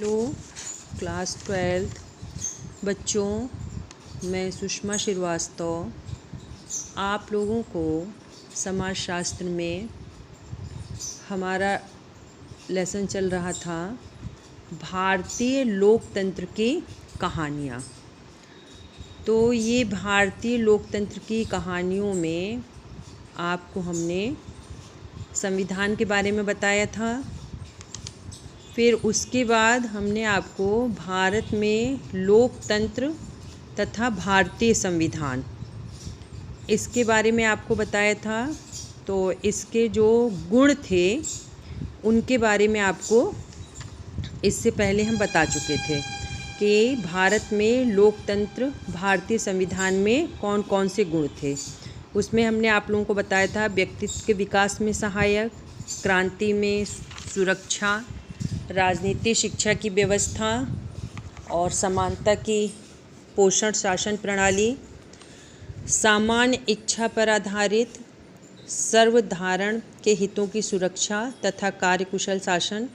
Hello class 12th बच्चों, मैं सुषमा श्रीवास्तव आप लोगों को समाजशास्त्र में हमारा लेसन चल रहा था भारतीय लोकतंत्र की कहानियाँ। तो ये भारतीय लोकतंत्र की कहानियों में आपको हमने संविधान के बारे में बताया था। फिर उसके बाद हमने आपको भारत में लोकतंत्र तथा भारतीय संविधान इसके बारे में आपको बताया था। तो इसके जो गुण थे उनके बारे में आपको इससे पहले हम बता चुके थे कि भारत में लोकतंत्र भारतीय संविधान में कौन कौन से गुण थे। उसमें हमने आप लोगों को बताया था व्यक्तित्व के विकास में सहायक, क्रांति में सुरक्षा, राजनीति शिक्षा की व्यवस्था और समानता की पोषण शासन प्रणाली, सामान्य इच्छा पर आधारित सर्वधारण के हितों की सुरक्षा तथा कार्यकुशल शासन,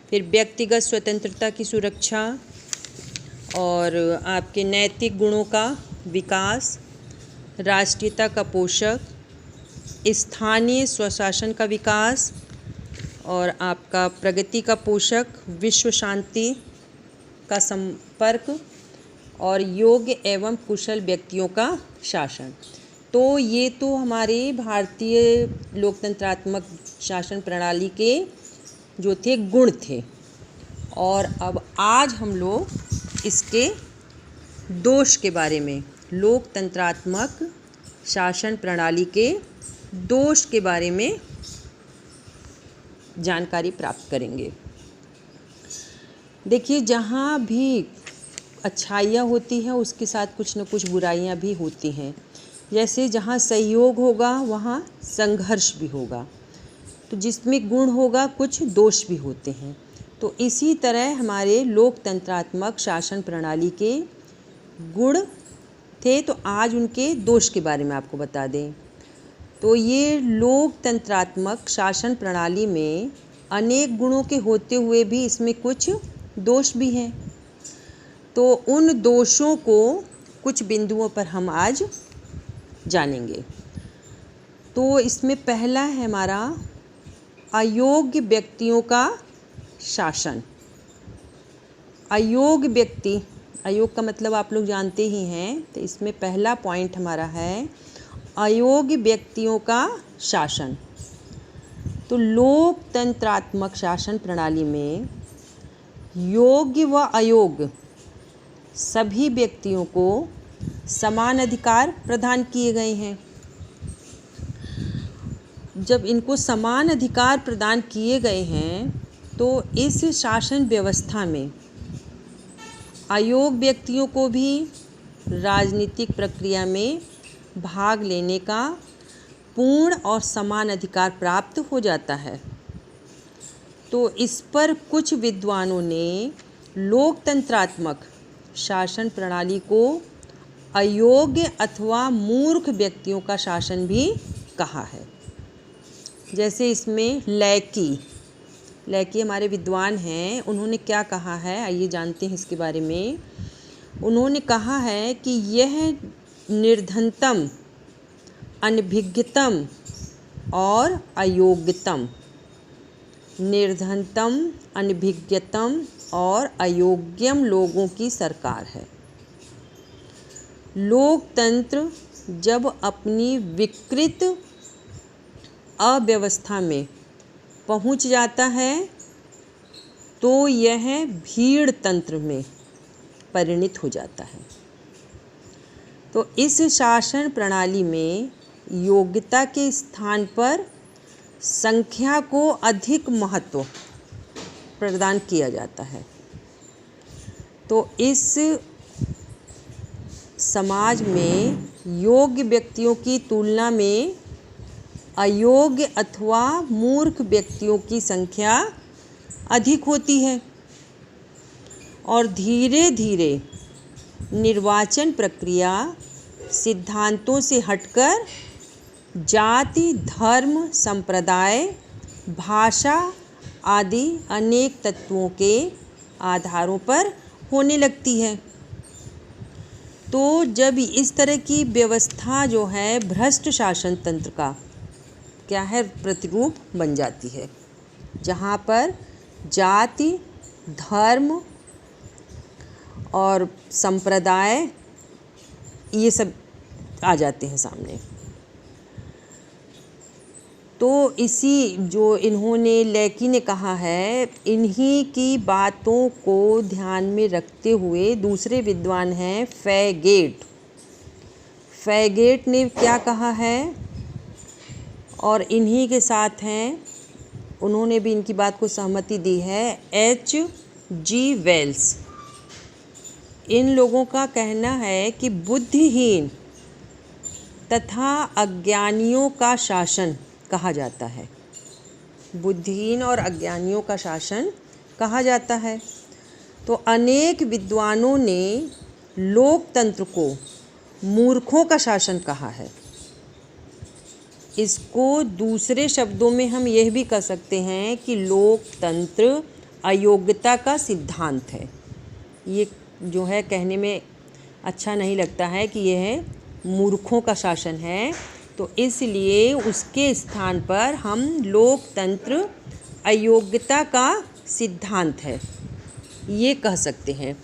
फिर व्यक्तिगत स्वतंत्रता की सुरक्षा और आपके नैतिक गुणों का विकास, राष्ट्रीयता का पोषक, स्थानीय स्वशासन का विकास और आपका प्रगति का पोषक, विश्व शांति का संपर्क और योग्य एवं कुशल व्यक्तियों का शासन। तो ये तो हमारे भारतीय लोकतंत्रात्मक शासन प्रणाली के जो थे गुण थे। और अब आज हम लोग इसके दोष के बारे में, लोकतंत्रात्मक शासन प्रणाली के दोष के बारे में जानकारी प्राप्त करेंगे। देखिए, जहाँ भी अच्छाइयाँ होती हैं उसके साथ कुछ न कुछ बुराइयाँ भी होती हैं। जैसे जहाँ सहयोग होगा वहाँ संघर्ष भी होगा, तो जिसमें गुण होगा कुछ दोष भी होते हैं। तो इसी तरह हमारे लोकतंत्रात्मक शासन प्रणाली के गुण थे, तो आज उनके दोष के बारे में आपको बता दें। तो ये लोकतंत्रात्मक शासन प्रणाली में अनेक गुणों के होते हुए भी इसमें कुछ दोष भी हैं। तो उन दोषों को कुछ बिंदुओं पर हम आज जानेंगे। तो इसमें पहला है हमारा अयोग्य व्यक्तियों का शासन। अयोग्य व्यक्ति, अयोग्य का मतलब आप लोग जानते ही हैं। तो इसमें पहला पॉइंट हमारा है अयोग्य व्यक्तियों का शासन। तो लोकतंत्रात्मक शासन प्रणाली में योग्य व अयोग्य सभी व्यक्तियों को समान अधिकार प्रदान किए गए हैं। जब इनको समान अधिकार प्रदान किए गए हैं तो इस शासन व्यवस्था में अयोग्य व्यक्तियों को भी राजनीतिक प्रक्रिया में भाग लेने का पूर्ण और समान अधिकार प्राप्त हो जाता है। तो इस पर कुछ विद्वानों ने लोकतंत्रात्मक शासन प्रणाली को अयोग्य अथवा मूर्ख व्यक्तियों का शासन भी कहा है। जैसे इसमें लैकी हमारे विद्वान हैं, उन्होंने क्या कहा है आइए जानते हैं इसके बारे में। उन्होंने कहा है कि यह निर्धनतम, अनभिज्ञतम और अयोग्यतम, निर्धनतम, अनभिज्ञतम और अयोग्यम लोगों की सरकार है। लोकतंत्र जब अपनी विकृत अव्यवस्था में पहुंच जाता है तो यह भीड़ तंत्र में परिणत हो जाता है। तो इस शासन प्रणाली में योग्यता के स्थान पर संख्या को अधिक महत्व प्रदान किया जाता है। तो इस समाज में योग्य व्यक्तियों की तुलना में अयोग्य अथवा मूर्ख व्यक्तियों की संख्या अधिक होती है और धीरे धीरे निर्वाचन प्रक्रिया सिद्धांतों से हटकर जाति, धर्म, संप्रदाय, भाषा आदि अनेक तत्वों के आधारों पर होने लगती है। तो जब इस तरह की व्यवस्था जो है भ्रष्ट शासन तंत्र का क्या है, प्रतिरूप बन जाती है, जहाँ पर जाति, धर्म और संप्रदाय ये सब आ जाते हैं सामने। तो इसी जो इन्होंने लेकी ने कहा है, इन्हीं की बातों को ध्यान में रखते हुए दूसरे विद्वान हैं फैगेट। फैगेट ने क्या कहा है और इन्हीं के साथ हैं, उन्होंने भी इनकी बात को सहमति दी है, H.G. वेल्स। इन लोगों का कहना है कि बुद्धिहीन तथा अज्ञानियों का शासन कहा जाता है। बुद्धिहीन और अज्ञानियों का शासन कहा जाता है। तो अनेक विद्वानों ने लोकतंत्र को मूर्खों का शासन कहा है। इसको दूसरे शब्दों में हम यह भी कह सकते हैं कि लोकतंत्र अयोग्यता का सिद्धांत है। ये जो है कहने में अच्छा नहीं लगता है कि यह मूर्खों का शासन है, तो इसलिए उसके स्थान पर हम लोकतंत्र अयोग्यता का सिद्धांत है ये कह सकते हैं,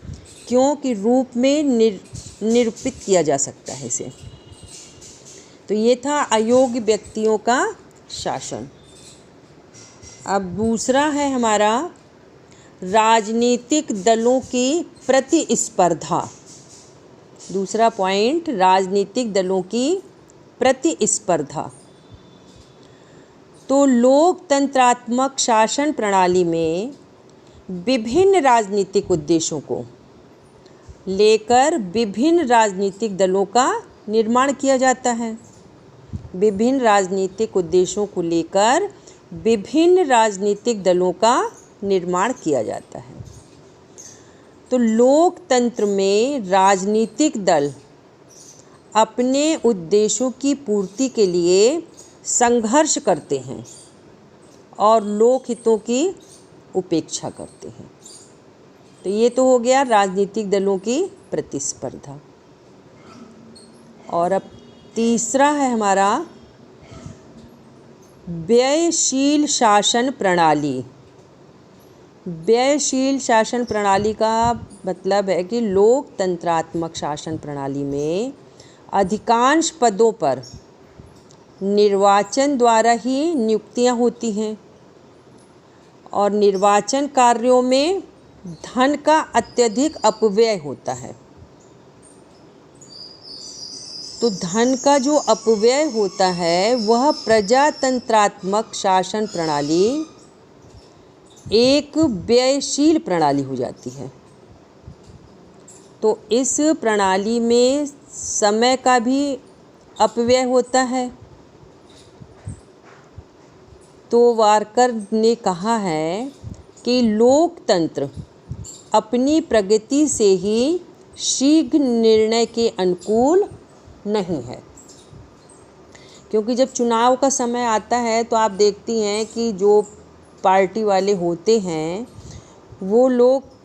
क्योंकि रूप में निरूपित किया जा सकता है इसे। तो ये था अयोग्य व्यक्तियों का शासन। अब दूसरा है हमारा राजनीतिक दलों की प्रतिस्पर्धा। दूसरा पॉइंट, राजनीतिक दलों की प्रतिस्पर्धा। तो लोकतंत्रात्मक शासन प्रणाली में विभिन्न राजनीतिक उद्देश्यों को लेकर विभिन्न राजनीतिक दलों का निर्माण किया जाता है। विभिन्न राजनीतिक उद्देश्यों को लेकर विभिन्न राजनीतिक दलों का निर्माण किया जाता है। तो लोकतंत्र में राजनीतिक दल अपने उद्देश्यों की पूर्ति के लिए संघर्ष करते हैं और लोकहितों की उपेक्षा करते हैं। तो ये तो हो गया राजनीतिक दलों की प्रतिस्पर्धा। और अब तीसरा है हमारा व्ययशील शासन प्रणाली। व्ययशील शासन प्रणाली का मतलब है कि लोकतंत्रात्मक शासन प्रणाली में अधिकांश पदों पर निर्वाचन द्वारा ही नियुक्तियां होती हैं और निर्वाचन कार्यों में धन का अत्यधिक अपव्यय होता है। तो धन का जो अपव्यय होता है वह प्रजातंत्रात्मक शासन प्रणाली एक व्ययशील प्रणाली हो जाती है। तो इस प्रणाली में समय का भी अपव्यय होता है। तो वारकर ने कहा है कि लोकतंत्र अपनी प्रगति से ही शीघ्र निर्णय के अनुकूल नहीं है, क्योंकि जब चुनाव का समय आता है तो आप देखती हैं कि जो पार्टी वाले होते हैं वो लोग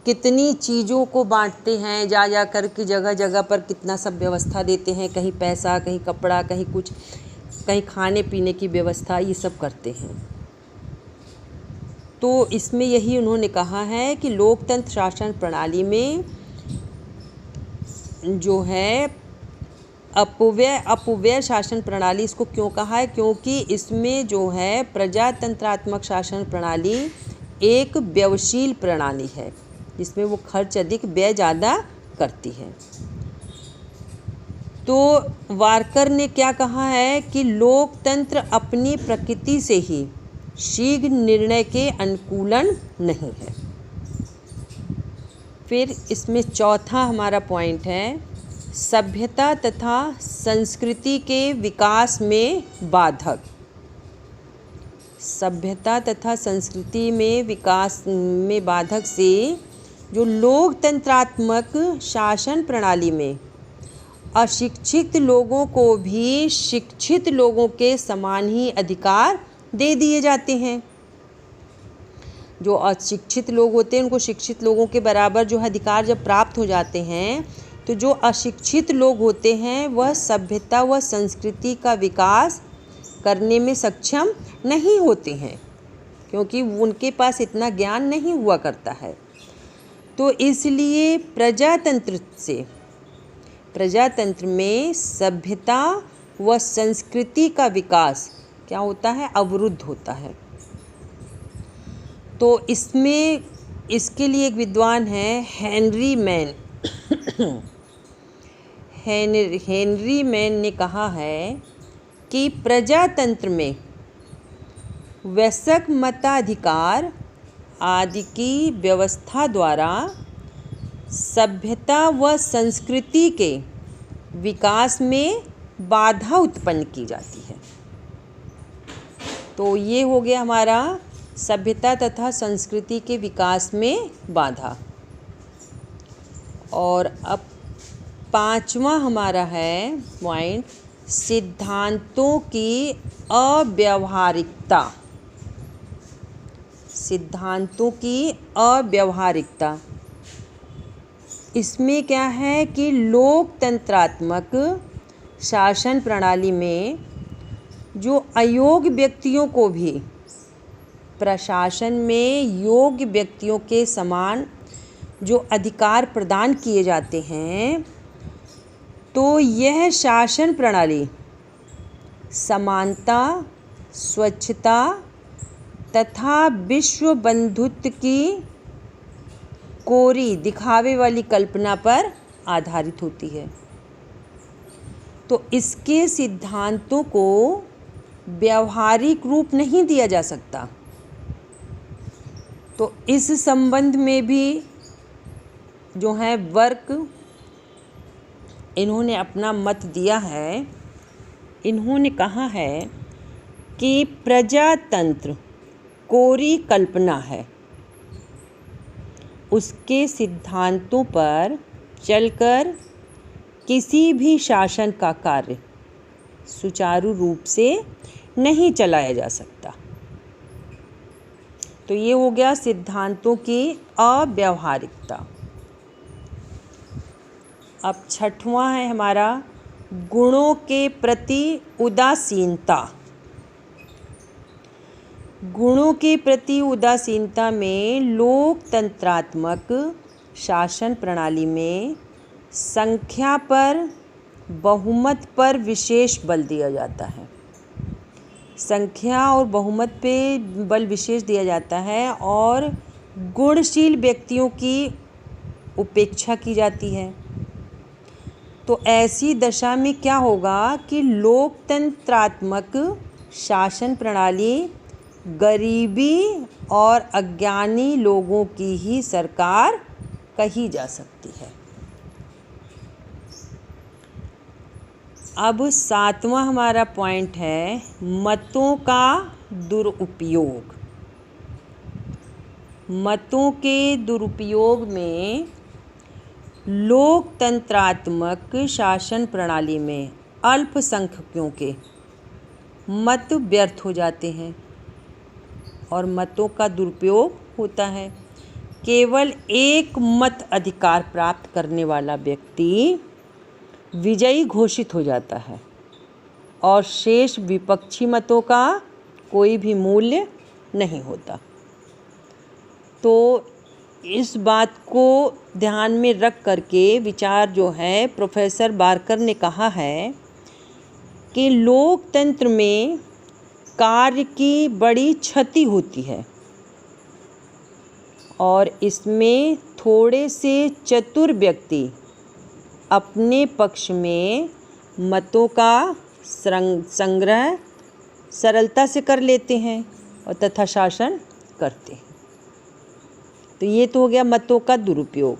कितनी चीज़ों को बांटते हैं, जा जा कर के जगह जगह पर कितना सब व्यवस्था देते हैं, कहीं पैसा, कहीं कपड़ा, कहीं कुछ, कहीं खाने पीने की व्यवस्था, ये सब करते हैं। तो इसमें यही उन्होंने कहा है कि लोकतंत्र शासन प्रणाली में जो है अपव्यय शासन प्रणाली, इसको क्यों कहा है, क्योंकि इसमें जो है प्रजातंत्रात्मक शासन प्रणाली एक व्ययशील प्रणाली है जिसमें वो खर्च अधिक, व्यय ज़्यादा करती है। तो वारकर ने क्या कहा है कि लोकतंत्र अपनी प्रकृति से ही शीघ्र निर्णय के अनुकूलन नहीं है। फिर इसमें चौथा हमारा पॉइंट है सभ्यता तथा संस्कृति के विकास में बाधक। सभ्यता तथा संस्कृति में विकास में बाधक से जो लोकतंत्रात्मक शासन प्रणाली में अशिक्षित लोगों को भी शिक्षित लोगों के समान ही अधिकार दे दिए जाते हैं। जो अशिक्षित लोग होते हैं उनको शिक्षित लोगों के बराबर जो है अधिकार जब प्राप्त हो जाते हैं, तो जो अशिक्षित लोग होते हैं वह सभ्यता व संस्कृति का विकास करने में सक्षम नहीं होते हैं, क्योंकि उनके पास इतना ज्ञान नहीं हुआ करता है। तो इसलिए प्रजातंत्र में सभ्यता व संस्कृति का विकास क्या होता है, अवरुद्ध होता है। तो इसके लिए एक विद्वान हैं हेनरी मैन हेनरी मैन ने कहा है कि प्रजातंत्र में वयस्क मताधिकार आदि की व्यवस्था द्वारा सभ्यता व संस्कृति के विकास में बाधा उत्पन्न की जाती है। तो ये हो गया हमारा सभ्यता तथा संस्कृति के विकास में बाधा। और अब 5वां हमारा है पॉइंट, सिद्धांतों की अव्यावहारिकता। सिद्धांतों की अव्यावहारिकता, इसमें क्या है कि लोकतंत्रात्मक शासन प्रणाली में जो अयोग्य व्यक्तियों को भी प्रशासन में योग्य व्यक्तियों के समान जो अधिकार प्रदान किए जाते हैं, तो यह शासन प्रणाली समानता, स्वच्छता तथा विश्व बंधुत्व की कोरी दिखावे वाली कल्पना पर आधारित होती है। तो इसके सिद्धांतों को व्यावहारिक रूप नहीं दिया जा सकता। तो इस संबंध में भी जो है वर्क इन्होंने अपना मत दिया है। इन्होंने कहा है कि प्रजातंत्र कोरी कल्पना है, उसके सिद्धांतों पर चलकर किसी भी शासन का कार्य सुचारू रूप से नहीं चलाया जा सकता। तो ये हो गया सिद्धांतों की अव्यावहारिकता। अब 6वां है हमारा गुणों के प्रति उदासीनता। गुणों के प्रति उदासीनता में लोकतंत्रात्मक शासन प्रणाली में संख्या पर, बहुमत पर विशेष बल दिया जाता है। संख्या और बहुमत पे बल विशेष दिया जाता है और गुणशील व्यक्तियों की उपेक्षा की जाती है। तो ऐसी दशा में क्या होगा कि लोकतंत्रात्मक शासन प्रणाली गरीबी और अज्ञानी लोगों की ही सरकार कही जा सकती है। अब 7वां हमारा पॉइंट है मतों का दुरुपयोग। मतों के दुरुपयोग में लोकतंत्रात्मक शासन प्रणाली में अल्पसंख्यकों के मत व्यर्थ हो जाते हैं और मतों का दुरुपयोग होता है। केवल एक मत अधिकार प्राप्त करने वाला व्यक्ति विजयी घोषित हो जाता है और शेष विपक्षी मतों का कोई भी मूल्य नहीं होता। तो इस बात को ध्यान में रख करके विचार जो है प्रोफेसर बारकर ने कहा है कि लोकतंत्र में कार्य की बड़ी क्षति होती है और इसमें थोड़े से चतुर व्यक्ति अपने पक्ष में मतों का संग्रह सरलता से कर लेते हैं और तथा शासन करते हैं। तो ये तो हो गया मतों का दुरुपयोग।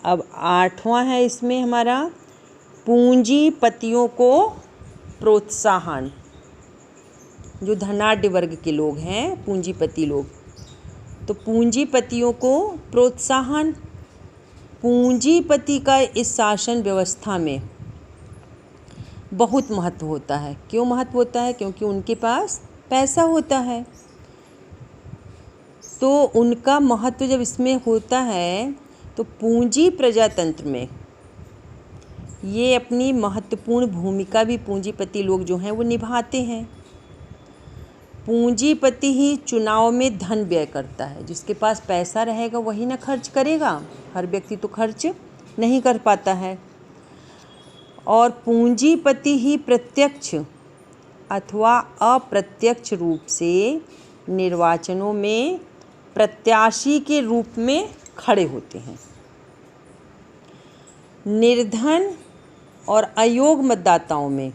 अब 8वां है इसमें हमारा पूंजीपतियों को प्रोत्साहन। जो धनाढ्य वर्ग के लोग हैं, पूंजीपति लोग, तो पूंजीपतियों को प्रोत्साहन। पूंजीपति का इस शासन व्यवस्था में बहुत महत्व होता है। क्यों महत्व होता है? क्योंकि उनके पास पैसा होता है। तो उनका महत्व जब इसमें होता है तो पूंजी प्रजातंत्र में ये अपनी महत्वपूर्ण भूमिका भी पूंजीपति लोग जो हैं वो निभाते हैं। पूंजीपति ही चुनाव में धन व्यय करता है। जिसके पास पैसा रहेगा वही ना खर्च करेगा, हर व्यक्ति तो खर्च नहीं कर पाता है। और पूंजीपति ही प्रत्यक्ष अथवा अप्रत्यक्ष रूप से निर्वाचनों में प्रत्याशी के रूप में खड़े होते हैं। निर्धन और अयोग्य मतदाताओं में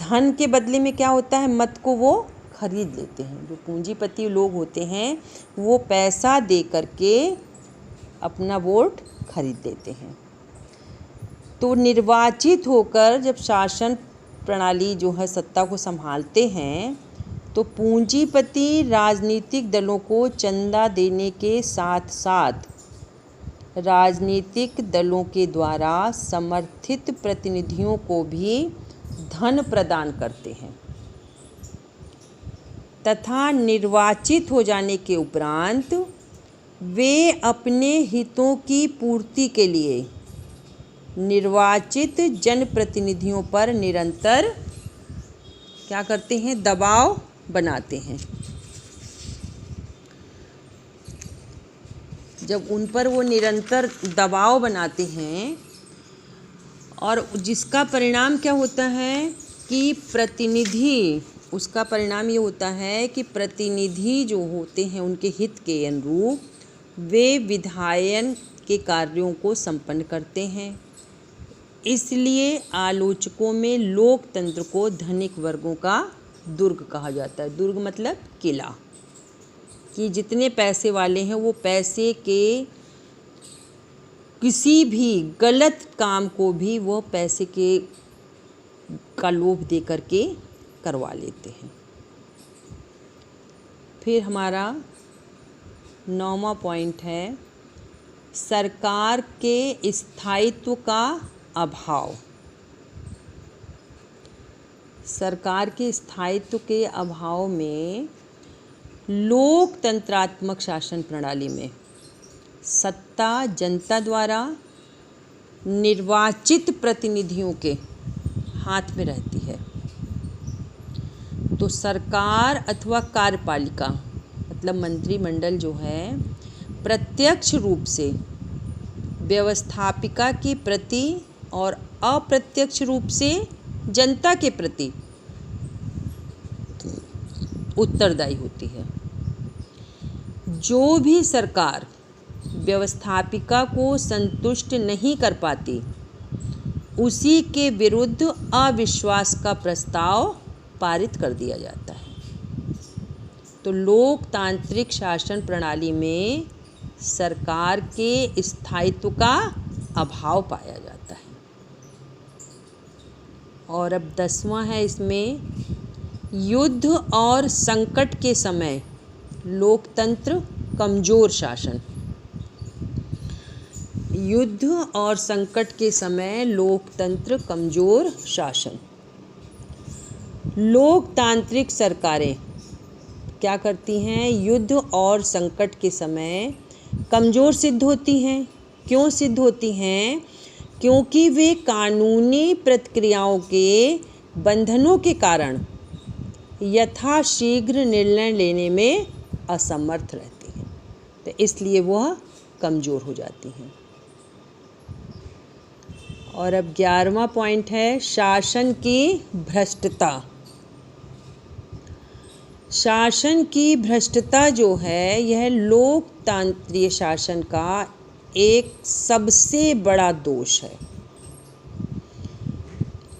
धन के बदले में क्या होता है, मत को वो खरीद लेते हैं। जो पूंजीपति लोग होते हैं वो पैसा दे करके अपना वोट खरीद लेते हैं। तो निर्वाचित होकर जब शासन प्रणाली जो है सत्ता को संभालते हैं तो पूंजीपति राजनीतिक दलों को चंदा देने के साथ साथ राजनीतिक दलों के द्वारा समर्थित प्रतिनिधियों को भी धन प्रदान करते हैं तथा निर्वाचित हो जाने के उपरांत वे अपने हितों की पूर्ति के लिए निर्वाचित जनप्रतिनिधियों पर निरंतर क्या करते हैं, दबाव बनाते हैं। जब उन पर वो निरंतर दबाव बनाते हैं और जिसका परिणाम क्या होता है कि उसका परिणाम ये होता है कि प्रतिनिधि जो होते हैं उनके हित के अनुरूप वे विधायन के कार्यों को संपन्न करते हैं। इसलिए आलोचकों में लोकतंत्र को धनिक वर्गों का दुर्ग कहा जाता है। दुर्ग मतलब किला, कि जितने पैसे वाले हैं वो पैसे के किसी भी गलत काम को भी वो पैसे का लोभ दे करके करवा लेते हैं। फिर हमारा 9वां पॉइंट है सरकार के स्थायित्व का अभाव। सरकार के स्थायित्व के अभाव में लोकतंत्रात्मक शासन प्रणाली में सत्ता जनता द्वारा निर्वाचित प्रतिनिधियों के हाथ में रहती है। तो सरकार अथवा कार्यपालिका मतलब मंत्रिमंडल जो है प्रत्यक्ष रूप से व्यवस्थापिका के प्रति और अप्रत्यक्ष रूप से जनता के प्रति उत्तरदायी होती है। जो भी सरकार व्यवस्थापिका को संतुष्ट नहीं कर पाती उसी के विरुद्ध अविश्वास का प्रस्ताव पारित कर दिया जाता है। तो लोकतांत्रिक शासन प्रणाली में सरकार के स्थायित्व का अभाव पाया जाता है। और अब 10वां है इसमें युद्ध और संकट के समय लोकतंत्र कमज़ोर शासन। युद्ध और संकट के समय लोकतंत्र कमज़ोर शासन। लोकतांत्रिक सरकारें क्या करती हैं, युद्ध और संकट के समय कमज़ोर सिद्ध होती हैं। क्यों सिद्ध होती हैं? क्योंकि वे कानूनी प्रक्रियाओं के बंधनों के कारण यथाशीघ्र निर्णय लेने में असमर्थ रहती हैं। तो इसलिए वह कमज़ोर हो जाती हैं। और अब 11वां पॉइंट है शासन की भ्रष्टता। शासन की भ्रष्टता जो है यह लोकतांत्रिक शासन का एक सबसे बड़ा दोष है।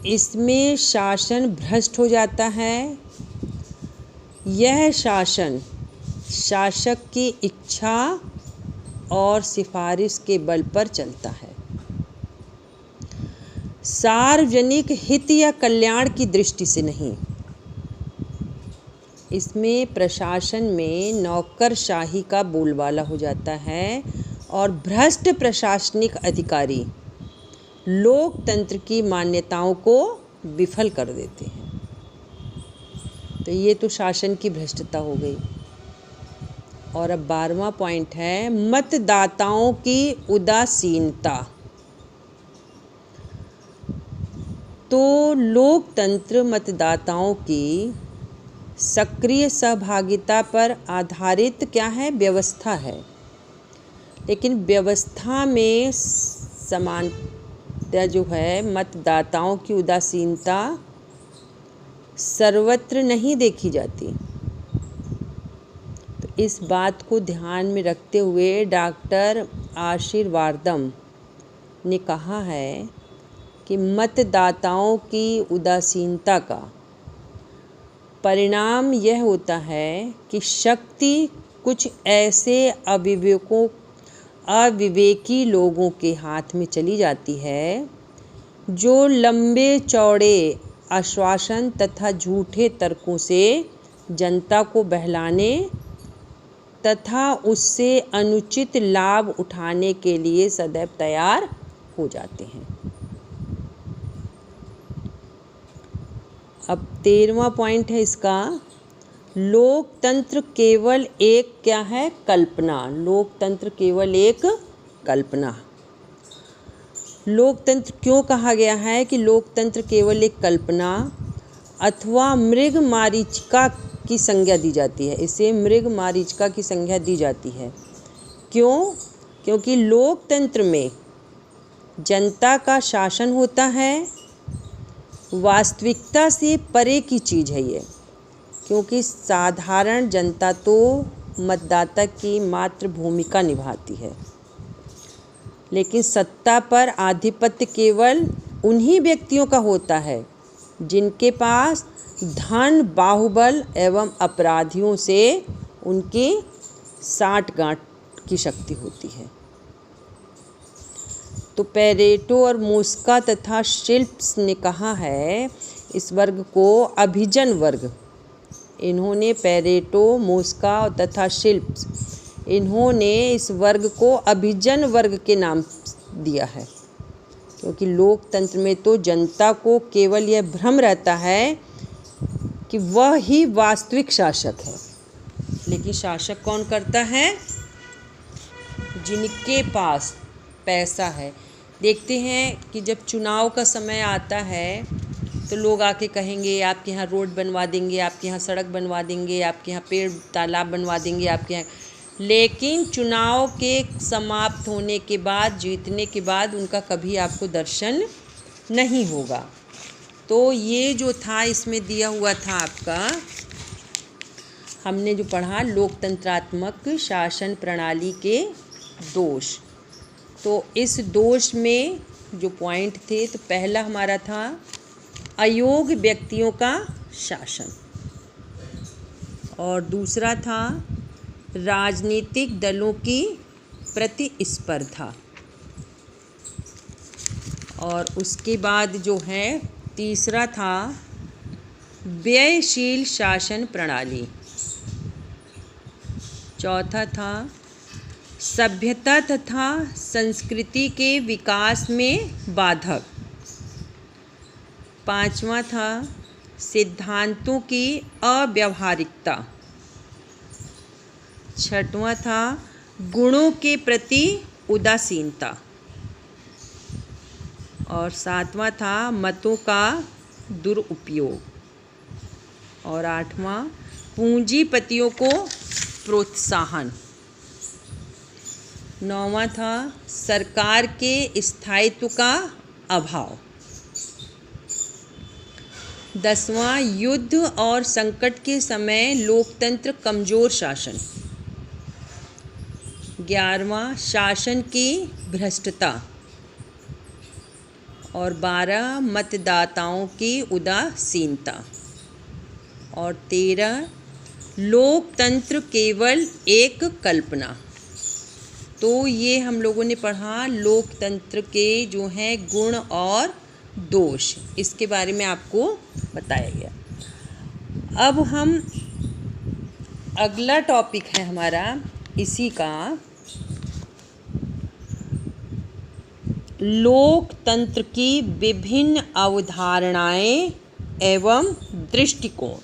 इसमें शासन भ्रष्ट हो जाता है। यह शासन शासक की इच्छा और सिफारिश के बल पर चलता है। सार्वजनिक हित या कल्याण की दृष्टि से नहीं। इसमें प्रशासन में नौकरशाही का बोलबाला हो जाता है और भ्रष्ट प्रशासनिक अधिकारी लोकतंत्र की मान्यताओं को विफल कर देते हैं। तो ये तो शासन की भ्रष्टता हो गई। और अब 12वां पॉइंट है मतदाताओं की उदासीनता। तो लोकतंत्र मतदाताओं की सक्रिय सहभागिता पर आधारित क्या है, व्यवस्था है। लेकिन व्यवस्था में समानता जो है, मतदाताओं की उदासीनता सर्वत्र नहीं देखी जाती। तो इस बात को ध्यान में रखते हुए डॉक्टर आशीर्वादम ने कहा है कि मतदाताओं की उदासीनता का परिणाम यह होता है कि शक्ति कुछ ऐसे अविवेकी लोगों के हाथ में चली जाती है जो लंबे चौड़े आश्वासन तथा झूठे तर्कों से जनता को बहलाने तथा उससे अनुचित लाभ उठाने के लिए सदैव तैयार हो जाते हैं। अब 13वां पॉइंट है इसका, लोकतंत्र केवल एक क्या है, कल्पना। लोकतंत्र केवल एक कल्पना। लोकतंत्र क्यों कहा गया है कि लोकतंत्र केवल एक कल्पना अथवा मृग मारीचिका की संज्ञा दी जाती है। इसे मृग मारीचिका की संज्ञा दी जाती है। क्यों? क्योंकि लोकतंत्र में जनता का शासन होता है। वास्तविकता से परे की चीज़ है ये, क्योंकि साधारण जनता तो मतदाता की मात्र भूमिका निभाती है। लेकिन सत्ता पर आधिपत्य केवल उन्हीं व्यक्तियों का होता है जिनके पास धन, बाहुबल एवं अपराधियों से उनकी साठगांठ की शक्ति होती है। तो पेरेटो और मोस्का तथा शिल्प्स ने कहा है इस वर्ग को अभिजन वर्ग। इन्होंने पेरेटो, मोस्का तथा शिल्प्स, इन्होंने इस वर्ग को अभिजन वर्ग के नाम दिया है, क्योंकि लोकतंत्र में तो जनता को केवल यह भ्रम रहता है कि वह ही वास्तविक शासक है। लेकिन शासक कौन करता है? जिनके पास पैसा है। देखते हैं कि जब चुनाव का समय आता है तो लोग आके कहेंगे आपके यहाँ रोड बनवा देंगे, आपके यहाँ सड़क बनवा देंगे, आपके यहाँ पेड़ तालाब बनवा देंगे, आपके यहाँ। लेकिन चुनाव के समाप्त होने के बाद, जीतने के बाद उनका कभी आपको दर्शन नहीं होगा। तो ये जो था इसमें दिया हुआ था आपका, हमने जो पढ़ा लोकतंत्रात्मक शासन प्रणाली के दोष। तो इस दोष में जो पॉइंट थे, तो पहला हमारा था अयोग्य व्यक्तियों का शासन, और दूसरा था राजनीतिक दलों की प्रतिस्पर्धा, और उसके बाद जो है तीसरा था व्ययशील शासन प्रणाली, चौथा था सभ्यता तथा संस्कृति के विकास में बाधक, पांचवा था सिद्धांतों की अव्यावहारिकता, छठवां था गुणों के प्रति उदासीनता, और सातवां था मतों का दुरुपयोग, और आठवां पूंजीपतियों को प्रोत्साहन, नौवां था सरकार के स्थायित्व का अभाव, 10वां युद्ध और संकट के समय लोकतंत्र कमजोर शासन, 11वां शासन की भ्रष्टता, और 12 मतदाताओं की उदासीनता, और 13 लोकतंत्र केवल एक कल्पना। तो ये हम लोगों ने पढ़ा लोकतंत्र के जो हैं गुण और दोष, इसके बारे में आपको बताया गया। अब हम अगला टॉपिक है हमारा इसी का, लोकतंत्र की विभिन्न अवधारणाएं एवं दृष्टिकोण।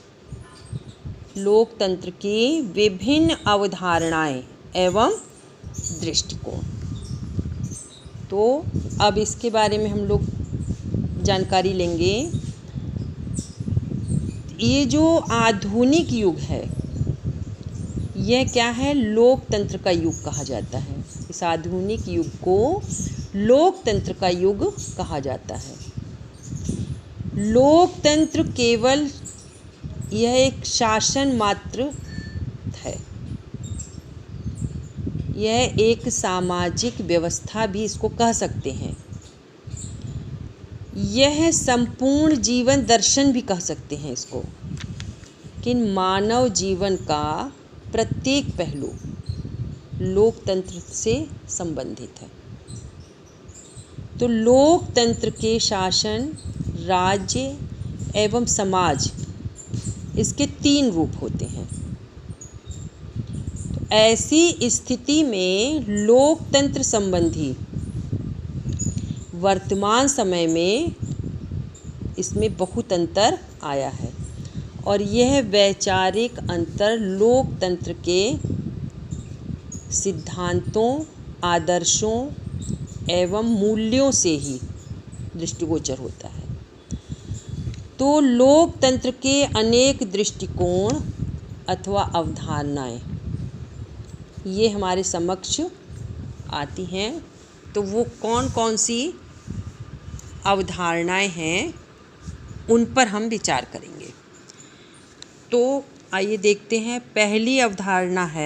लोकतंत्र की विभिन्न अवधारणाएं एवं दृष्टिकोण। तो अब इसके बारे में हम लोग जानकारी लेंगे। ये जो आधुनिक युग है, यह क्या है? लोकतंत्र का युग कहा जाता है। इस आधुनिक युग को लोकतंत्र का युग कहा जाता है। लोकतंत्र केवल यह एक शासन मात्र है। यह एक सामाजिक व्यवस्था भी इसको कह सकते हैं। यह संपूर्ण जीवन दर्शन भी कह सकते हैं इसको, कि मानव जीवन का प्रत्येक पहलू लोकतंत्र से संबंधित है। तो लोकतंत्र के शासन, राज्य एवं समाज, इसके 3 रूप होते हैं। तो ऐसी स्थिति में लोकतंत्र संबंधी वर्तमान समय में इसमें बहुत अंतर आया है, और यह वैचारिक अंतर लोकतंत्र के सिद्धांतों, आदर्शों एवं मूल्यों से ही दृष्टिगोचर होता है। तो लोकतंत्र के अनेक दृष्टिकोण अथवा अवधारणाएं ये हमारे समक्ष आती हैं। तो वो कौन कौन सी अवधारणाएं हैं, उन पर हम विचार करेंगे। तो आइए देखते हैं। पहली अवधारणा है